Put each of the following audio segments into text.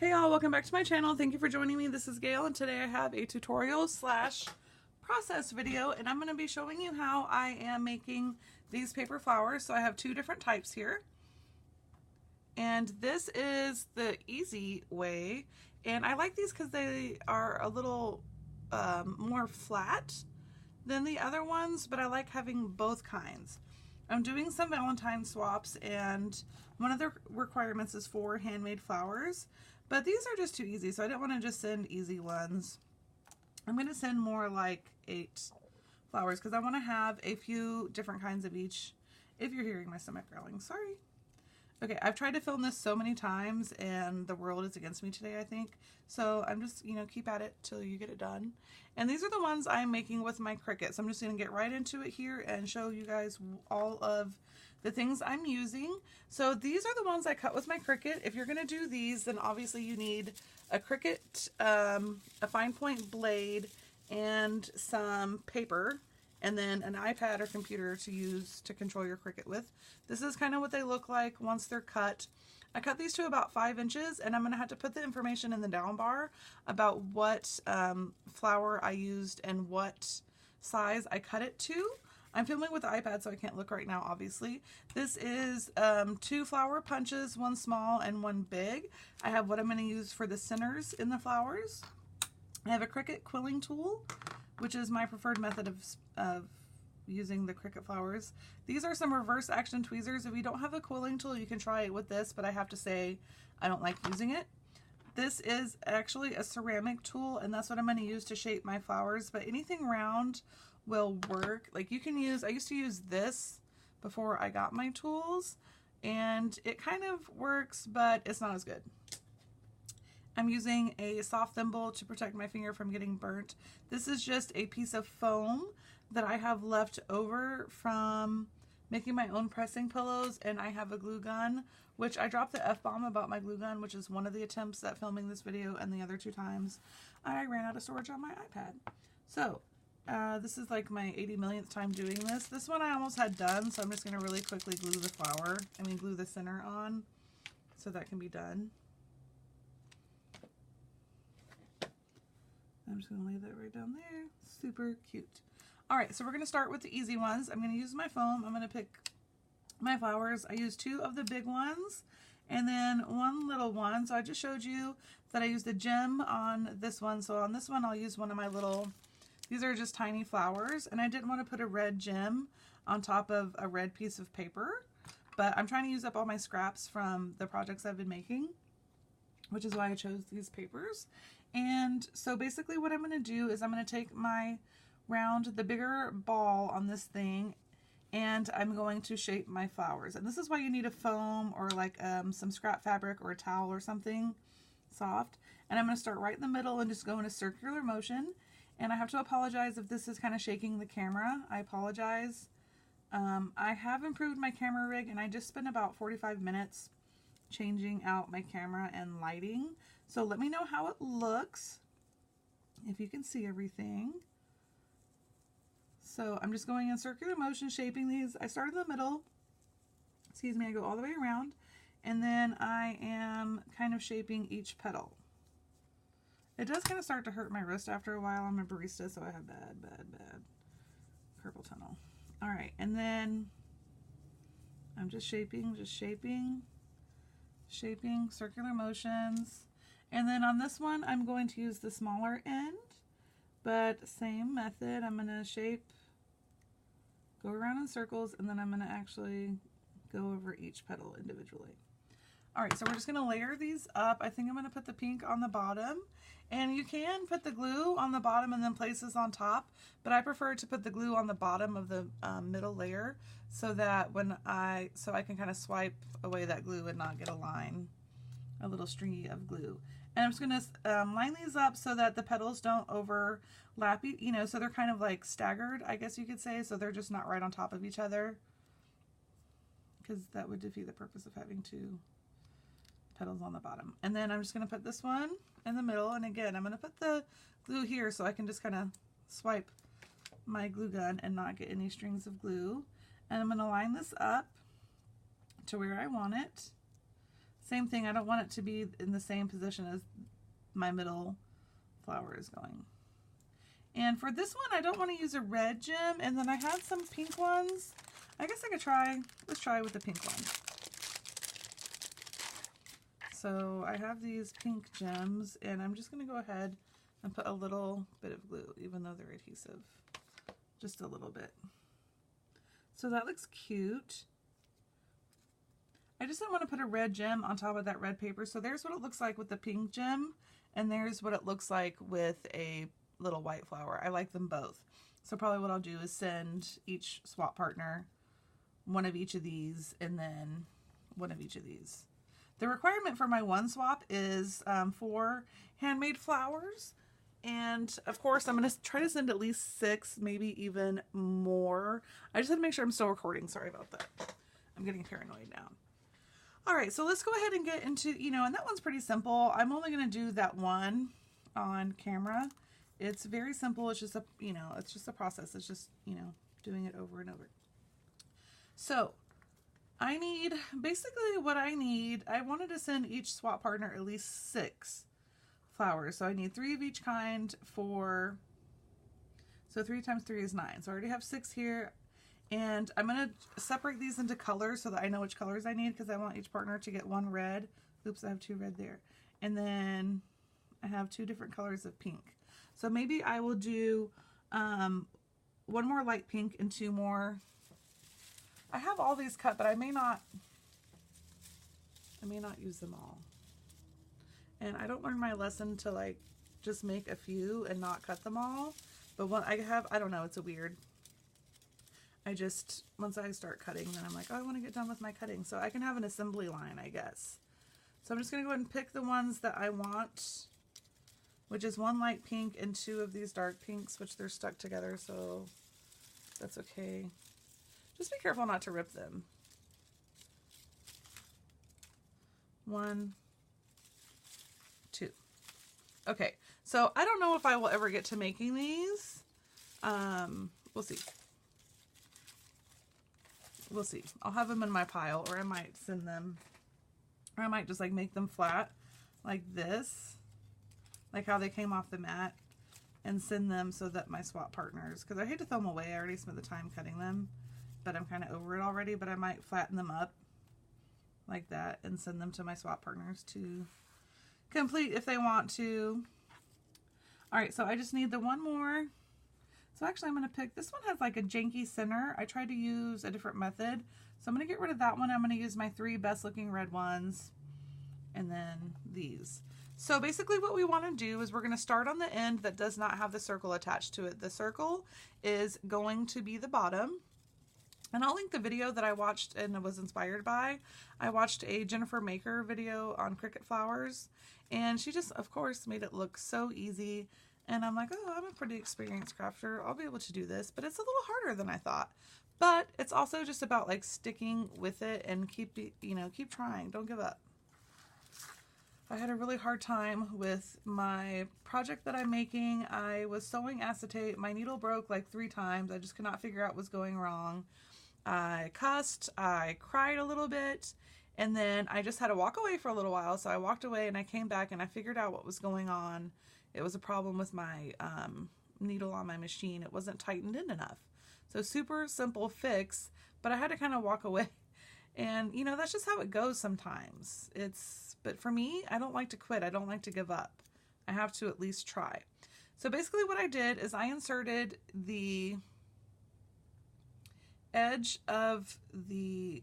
Hey y'all, welcome back to my channel. Thank you for joining me. This is Gail and today I have a tutorial slash process video and I'm going to be showing you how I am making these paper flowers. So I have two different types here and this is the easy way, and I like these because they are a little more flat than the other ones, but I like having both kinds. I'm doing some Valentine swaps and one of the requirements is 4 handmade flowers, but these are just too easy, so I didn't want to just send easy ones. I'm going to send more like 8 flowers because I want to have a few different kinds of each. If you're hearing my stomach growling, sorry. Okay, I've tried to film this so many times and the world is against me today, I think. So I'm just, keep at it till you get it done. And these are the ones I'm making with my Cricut. So I'm just going to get right into it here and show you guys all of the things I'm using. So these are the ones I cut with my Cricut. If you're going to do these, then obviously you need a Cricut, a fine point blade, and some paper, and then an iPad or computer to use to control your Cricut with. This is kind of what they look like once they're cut. I cut these to about 5 inches, and I'm going to have to put the information in the down bar about what flower I used and what size I cut it to. I'm filming with the iPad, so I can't look right now, obviously. This is 2 flower punches, 1 small and 1 big. I have what I'm going to use for the centers in the flowers. I have a Cricut quilling tool, which is my preferred method of using the Cricut flowers. These are some reverse action tweezers. If you don't have a quilling tool, you can try it with this, but I have to say I don't like using it. This is actually a ceramic tool, and that's what I'm going to use to shape my flowers, but anything round will work. Like you can use, I used to use this before I got my tools, and it kind of works, but it's not as good. I'm using a soft thimble to protect my finger from getting burnt. This is just a piece of foam that I have left over from making my own pressing pillows, and I have a glue gun, which I dropped the F-bomb about my glue gun, which is one of the attempts at filming this video, and the other 2 times I ran out of storage on my iPad. So this is like my 80 millionth time doing this. This one I almost had done, so I'm just going to really quickly glue the center on so that can be done. I'm just going to lay that right down there. Super cute. Alright, so we're going to start with the easy ones. I'm going to use my foam. I'm going to pick my flowers. I used 2 of the big ones and then 1 little one. So I just showed you that I used a gem on this one. So on this one I'll use one of my little, these are just tiny flowers, and I didn't want to put a red gem on top of a red piece of paper, but I'm trying to use up all my scraps from the projects I've been making, which is why I chose these papers. And so basically what I'm going to do is I'm going to take my round, the bigger ball on this thing, and I'm going to shape my flowers. And this is why you need a foam or like some scrap fabric or a towel or something soft. And I'm going to start right in the middle and just go in a circular motion. And I have to apologize if this is kind of shaking the camera. I apologize. I have improved my camera rig, and I just spent about 45 minutes changing out my camera and lighting. So let me know how it looks, if you can see everything. So I'm just going in circular motion, shaping these. I start in the middle, excuse me, I go all the way around, and then I am kind of shaping each petal. It does kind of start to hurt my wrist after a while. I'm a barista, so I have bad carpal tunnel. All right, and then I'm just shaping, circular motions. And then on this one, I'm going to use the smaller end, but same method. I'm going to shape, go around in circles, and then I'm going to actually go over each petal individually. All right, so we're just going to layer these up. I think I'm going to put the pink on the bottom, and you can put the glue on the bottom and then place this on top, but I prefer to put the glue on the bottom of the middle layer so that I can kind of swipe away that glue and not get a little stringy of glue. And I'm just going to line these up so that the petals don't overlap, so they're kind of like staggered, I guess you could say, so they're just not right on top of each other, because that would defeat the purpose of having 2 petals on the bottom. And then I'm just going to put this one in the middle, and again I'm going to put the glue here so I can just kind of swipe my glue gun and not get any strings of glue. And I'm going to line this up to where I want it. Same thing, I don't want it to be in the same position as my middle flower is going. And for this one, I don't want to use a red gem, and then I had some pink ones. I guess I could try, let's try with the pink one. So I have these pink gems, and I'm just going to go ahead and put a little bit of glue, even though they're adhesive. Just a little bit. So that looks cute. I just didn't want to put a red gem on top of that red paper. So there's what it looks like with the pink gem, and there's what it looks like with a little white flower. I like them both. So probably what I'll do is send each swap partner one of each of these, and then one of each of these. The requirement for my one swap is 4 handmade flowers. And of course, I'm going to try to send at least 6, maybe even more. I just had to make sure I'm still recording. Sorry about that. I'm getting paranoid now. All right, so let's go ahead and get into, and that one's pretty simple. I'm only going to do that one on camera. It's very simple. It's just a, it's just a process. It's just, doing it over and over. So I need, basically what I need, I wanted to send each swap partner at least 6 flowers. So I need 3 of each kind for, so 3 times 3 is 9. So I already have 6 here. And I'm going to separate these into colors so that I know which colors I need, because I want each partner to get 1 red. Oops, I have 2 red there. And then I have 2 different colors of pink. So maybe I will do 1 more light pink and 2 more. I have all these cut, but I may not use them all. And I don't learn my lesson to like just make a few and not cut them all. But what I have, I don't know, it's a weird. Once I start cutting, then I'm like, oh, I want to get done with my cutting. So I can have an assembly line, I guess. So I'm just going to go ahead and pick the ones that I want, which is 1 light pink and 2 of these dark pinks, which they're stuck together, so that's okay. Just be careful not to rip them. 1, 2. Okay, so I don't know if I will ever get to making these. We'll see. We'll see. I'll have them in my pile, or I might send them, or I might just like make them flat like this, like how they came off the mat, and send them so that my swap partners, because I hate to throw them away, I already spent the time cutting them, but I'm kind of over it already, but I might flatten them up like that and send them to my swap partners to complete if they want to. All right, so I just need the 1 more. So actually I'm going to pick, this one has like a janky center. I tried to use a different method. So I'm going to get rid of that one. I'm going to use my 3 best looking red ones and then these. So basically what we want to do is we're going to start on the end that does not have the circle attached to it. The circle is going to be the bottom. And I'll link the video that I watched and was inspired by. I watched a Jennifer Maker video on Cricut flowers, and she just, of course, made it look so easy. And I'm like, oh, I'm a pretty experienced crafter. I'll be able to do this, but it's a little harder than I thought. But it's also just about like sticking with it and keep trying. Don't give up. I had a really hard time with my project that I'm making. I was sewing acetate. My needle broke like 3 times. I just could not figure out what was going wrong. I cussed. I cried a little bit. And then I just had to walk away for a little while. So I walked away and I came back and I figured out what was going on. It was a problem with my needle on my machine. It wasn't tightened in enough. So super simple fix, but I had to kind of walk away. And that's just how it goes sometimes. But for me, I don't like to quit. I don't like to give up. I have to at least try. So basically what I did is I inserted the edge of the,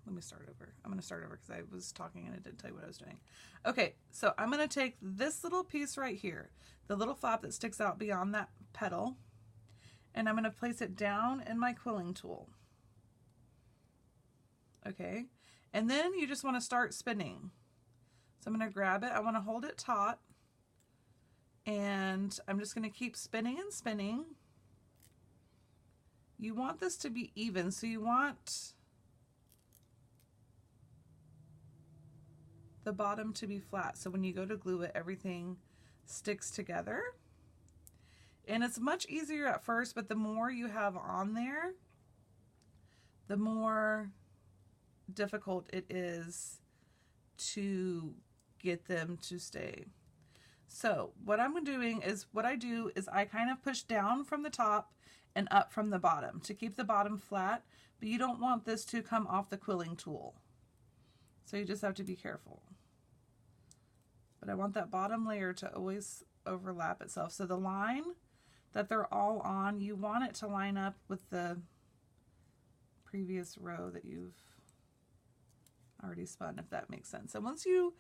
let me start over. I'm going to start over because I was talking and I didn't tell you what I was doing. Okay, so I'm going to take this little piece right here, the little flap that sticks out beyond that petal, and I'm going to place it down in my quilling tool. Okay, and then you just want to start spinning. So I'm going to grab it. I want to hold it taut, and I'm just going to keep spinning and spinning. You want this to be even, so you want the bottom to be flat, so when you go to glue it, everything sticks together. And it's much easier at first, but the more you have on there, the more difficult it is to get them to stay. So what I'm doing is, what I do is I kind of push down from the top and up from the bottom to keep the bottom flat, but you don't want this to come off the quilling tool. So you just have to be careful. But I want that bottom layer to always overlap itself. So the line that they're all on, you want it to line up with the previous row that you've already spun, if that makes sense. And once you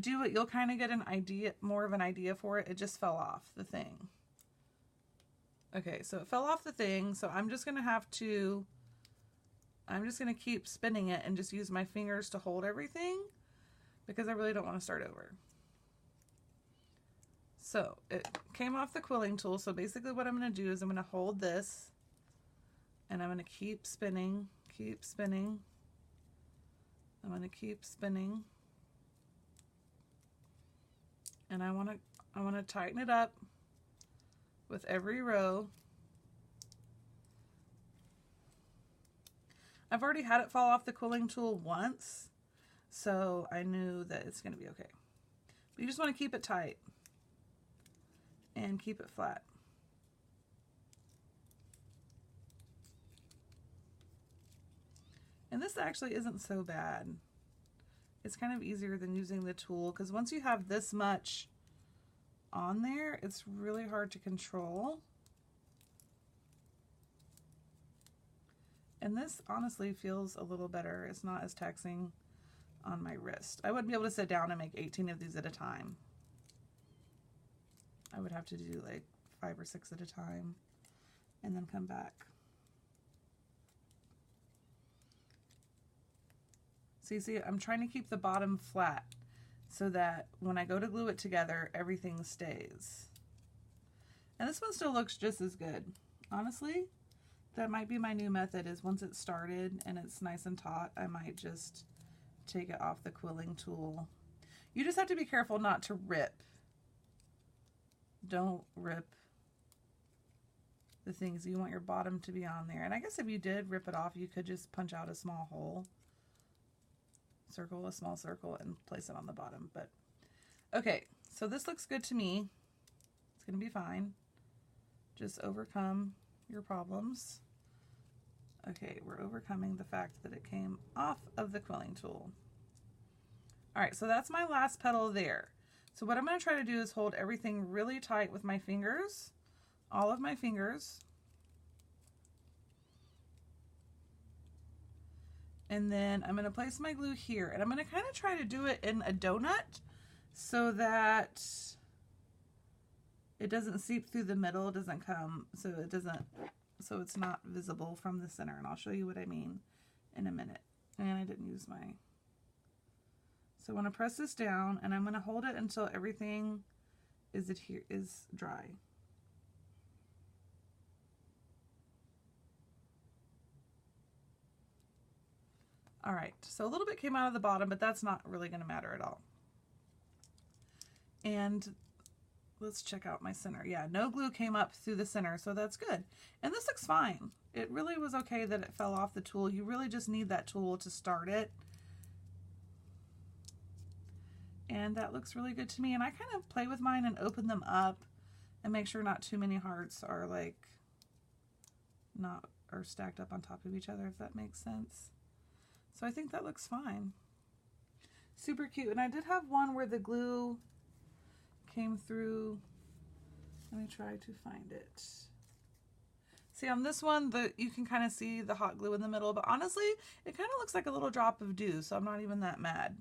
do it, you'll kind of get an idea, more of an idea for it. It just fell off the thing. Okay, so it fell off the thing, so I'm just going to keep spinning it and just use my fingers to hold everything because I really don't want to start over. So it came off the quilling tool, so basically what I'm going to do is I'm going to hold this and I'm going to keep spinning, keep spinning. I'm going to keep spinning. And I want to tighten it up with every row. I've already had it fall off the quilling tool once, so I knew that it's going to be okay. But you just want to keep it tight and keep it flat. And this actually isn't so bad. It's kind of easier than using the tool because once you have this much on there, it's really hard to control. And this honestly feels a little better. It's not as taxing on my wrist. I wouldn't be able to sit down and make 18 of these at a time. I would have to do like 5 or 6 at a time and then come back. So you see, I'm trying to keep the bottom flat so that when I go to glue it together, everything stays. And this one still looks just as good. Honestly, that might be my new method, is once it's started and it's nice and taut, I might just take it off the quilling tool. You just have to be careful not to rip. Don't rip the things. You want your bottom to be on there. And I guess if you did rip it off, you could just punch out a small hole. Circle a small circle and place it on the bottom. But okay, so this looks good to me. It's gonna be fine. Just overcome your problems. Okay, we're overcoming the fact that it came off of the quilling tool. All right, so that's my last petal there. So what I'm going to try to do is hold everything really tight with my fingers, all of my fingers. And then I'm going to place my glue here, and I'm going to kind of try to do it in a donut so that it doesn't seep through the middle, it doesn't come, so it's not visible from the center. And I'll show you what I mean in a minute. And I didn't use my... So I want to press this down, and I'm going to hold it until everything is dry. All right, so a little bit came out of the bottom, but that's not really going to matter at all. And let's check out my center. Yeah, no glue came up through the center, so that's good. And this looks fine. It really was okay that it fell off the tool. You really just need that tool to start it. And that looks really good to me. And I kind of play with mine and open them up and make sure not too many hearts are are stacked up on top of each other, if that makes sense. So I think that looks fine. Super cute. And I did have one where the glue came through. Let me try to find it. See, on this one, you can kind of see the hot glue in the middle, but honestly, it kind of looks like a little drop of dew, so I'm not even that mad.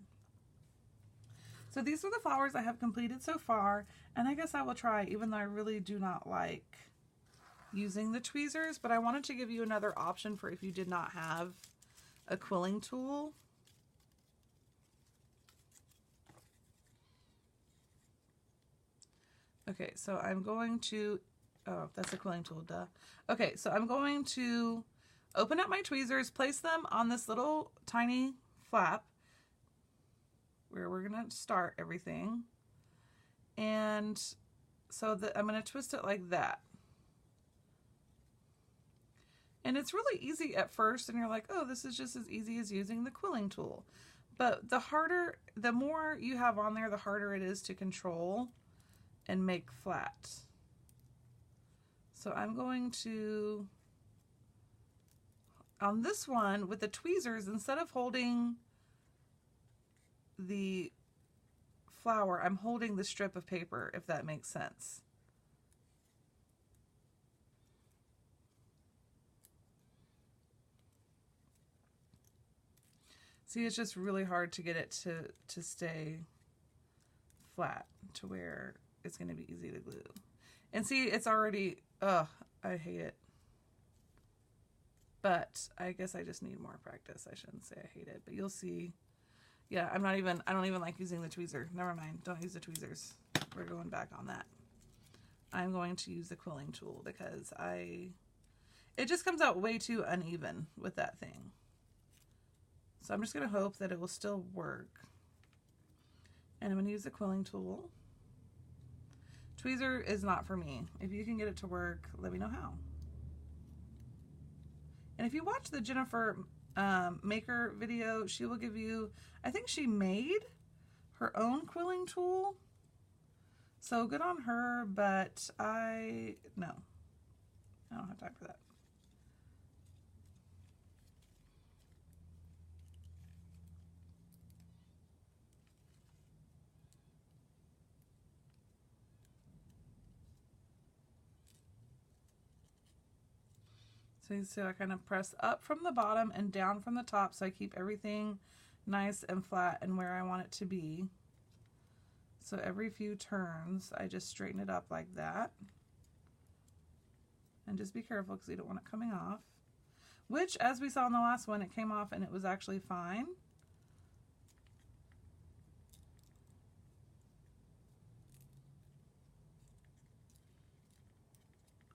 So these are the flowers I have completed so far, and I guess I will try, even though I really do not like using the tweezers, but I wanted to give you another option for if you did not have a quilling tool. Okay, so I'm going to, oh, that's a quilling tool, duh. Okay, so I'm going to open up my tweezers, place them on this little tiny flap where we're going to start everything. And so I'm going to twist it like that. And it's really easy at first, and you're like, oh, this is just as easy as using the quilling tool. But the more you have on there, the harder it is to control and make flat. So I'm going to, on this one, with the tweezers, instead of holding the flower, I'm holding the strip of paper, if that makes sense. See, it's just really hard to get it to stay flat to where it's going to be easy to glue. And see, it's already, ugh, I hate it. But I guess I just need more practice. I shouldn't say I hate it, but you'll see. Yeah, I don't even like using the tweezer. Never mind, don't use the tweezers. We're going back on that. I'm going to use the quilling tool because it just comes out way too uneven with that thing. So I'm just going to hope that it will still work. And I'm going to use the quilling tool. Tweezer is not for me. If you can get it to work, let me know how. And if you watch the Jennifer Maker video, she will give you, I think she made her own quilling tool. So good on her, but I don't have time for that. So I kind of press up from the bottom and down from the top, so I keep everything nice and flat and where I want it to be. So every few turns, I just straighten it up like that. And just be careful because you don't want it coming off. Which, as we saw in the last one, it came off and it was actually fine.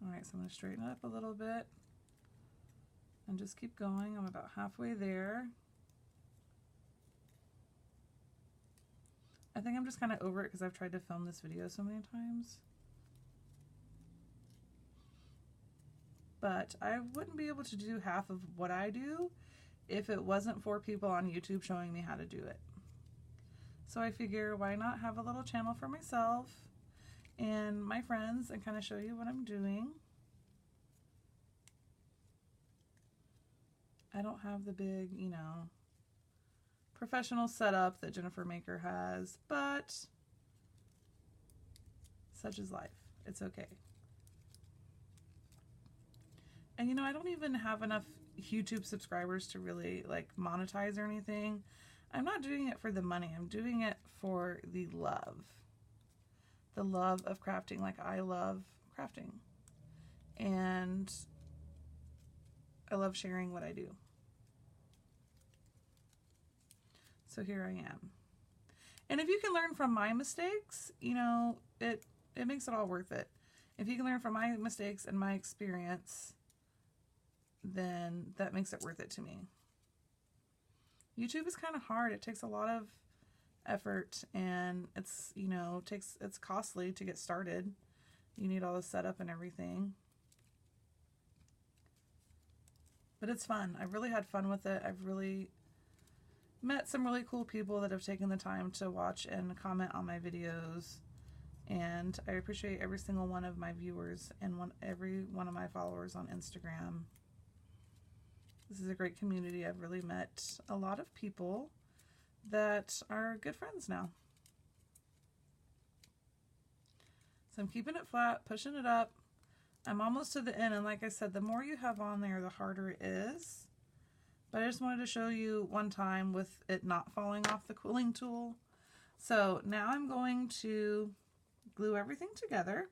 All right, so I'm going to straighten it up a little bit. And just keep going. I'm about halfway there. I think I'm just kind of over it because I've tried to film this video so many times. But I wouldn't be able to do half of what I do if it wasn't for people on YouTube showing me how to do it. So I figure, why not have a little channel for myself and my friends and kind of show you what I'm doing. I don't have the big, professional setup that Jennifer Maker has, but such is life. It's okay. And I don't even have enough YouTube subscribers to really monetize or anything. I'm not doing it for the money. I'm doing it for the love. The love of crafting. Like, I love crafting. And I love sharing what I do. So here I am. And if you can learn from my mistakes, it makes it all worth it. If you can learn from my mistakes and my experience, then that makes it worth it to me. YouTube is kind of hard. It takes a lot of effort, and it's, it's costly to get started. You need all the setup and everything. But it's fun. I've really had fun with it. I've really met some really cool people that have taken the time to watch and comment on my videos. And I appreciate every single one of my viewers and every one of my followers on Instagram. This is a great community. I've really met a lot of people that are good friends now. So I'm keeping it flat, pushing it up. I'm almost to the end, and like I said, the more you have on there, the harder it is. But I just wanted to show you one time with it not falling off the quilling tool. So now I'm going to glue everything together.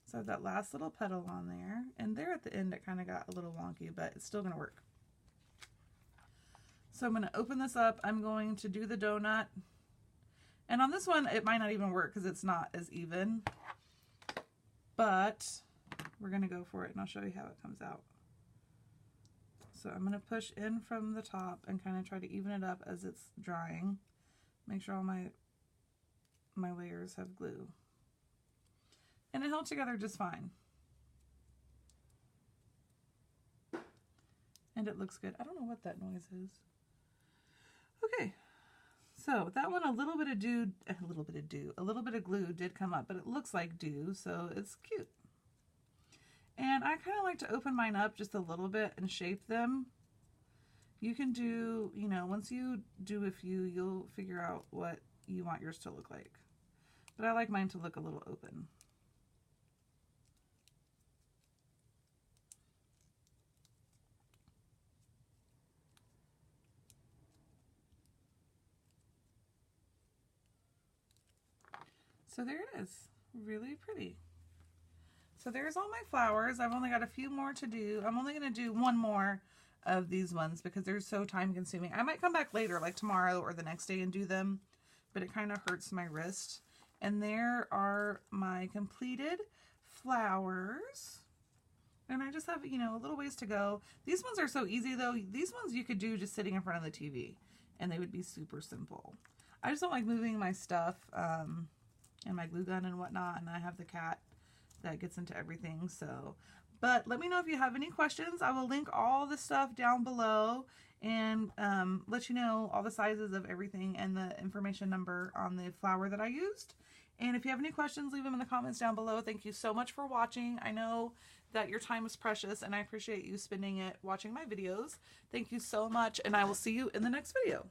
So I've that last little petal on there, and there at the end it kind of got a little wonky, but it's still going to work. So I'm going to open this up. I'm going to do the donut. And on this one, it might not even work because it's not as even. But we're going to go for it, and I'll show you how it comes out. So I'm going to push in from the top and kind of try to even it up as it's drying. Make sure all my layers have glue. And it held together just fine. And it looks good. I don't know what that noise is. Okay. So that one, a little bit of glue did come up, but it looks like dew, so it's cute. And I kind of like to open mine up just a little bit and shape them. You can do, you know, once you do a few, you'll figure out what you want yours to look like. But I like mine to look a little open. So there it is, really pretty. So there's all my flowers. I've only got a few more to do. I'm only going to do one more of these ones because they're so time consuming. I might come back later, like tomorrow or the next day, and do them, but it kind of hurts my wrist. And there are my completed flowers. And I just have, you know, a little ways to go. These ones are so easy though. These ones you could do just sitting in front of the TV and they would be super simple. I just don't like moving my stuff and my glue gun and whatnot, and I have the cat that gets into everything. So, but let me know if you have any questions. I will link all the stuff down below and let you know all the sizes of everything and the information number on the flower that I used. And if you have any questions, leave them in the comments down below. Thank you so much for watching. I know that your time is precious and I appreciate you spending it watching my videos. Thank you so much, and I will see you in the next video.